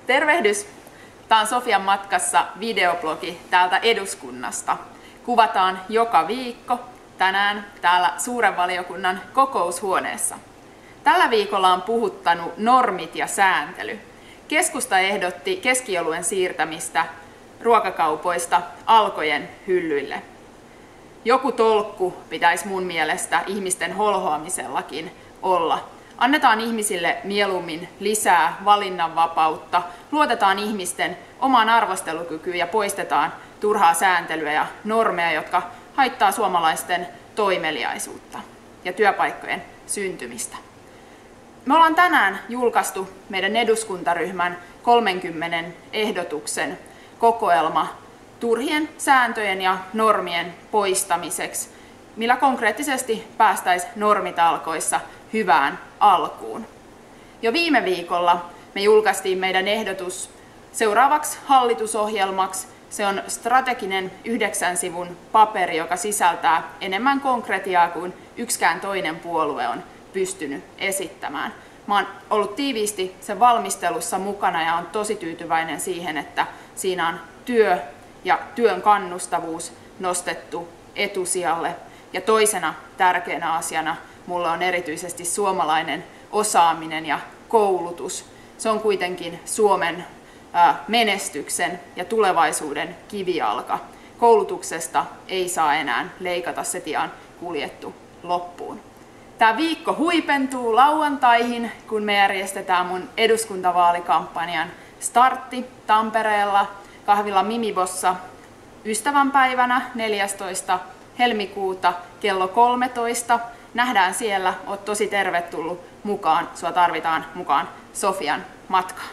Tervehdys! Tämä on Sofian matkassa videoblogi täältä eduskunnasta. Kuvataan joka viikko tänään täällä suuren valiokunnan kokoushuoneessa. Tällä viikolla on puhuttanut normit ja sääntely. Keskusta ehdotti keskioluen siirtämistä ruokakaupoista Alkojen hyllyille. Joku tolkku pitäisi mun mielestä ihmisten holhoamisellakin olla. Annetaan ihmisille mieluummin lisää valinnanvapautta, luotetaan ihmisten omaan arvostelukykyyn ja poistetaan turhaa sääntelyä ja normeja, jotka haittaa suomalaisten toimeliaisuutta ja työpaikkojen syntymistä. Me ollaan tänään julkaistu meidän eduskuntaryhmän 30 ehdotuksen kokoelma turhien sääntöjen ja normien poistamiseksi, millä konkreettisesti päästäisiin normitalkoissa hyvään alkuun. Jo viime viikolla me julkaistiin meidän ehdotus seuraavaksi hallitusohjelmaksi. Se on strateginen 9 sivun paperi, joka sisältää enemmän konkretiaa kuin yksikään toinen puolue on pystynyt esittämään. Mä oon ollut tiiviisti sen valmistelussa mukana ja on tosi tyytyväinen siihen, että siinä on työ ja työn kannustavuus nostettu etusijalle. Ja toisena tärkeänä asiana mulla on erityisesti suomalainen osaaminen ja koulutus. Se on kuitenkin Suomen menestyksen ja tulevaisuuden kivijalka. Koulutuksesta ei saa enää leikata, se tie on kuljettu loppuun. Tämä viikko huipentuu lauantaihin, kun me järjestetään mun eduskuntavaalikampanjan startti Tampereella kahvila Mimibossa ystävänpäivänä 14. helmikuuta kello 13. Nähdään siellä, oot tosi tervetullut mukaan, sua tarvitaan mukaan Sofian matkaan.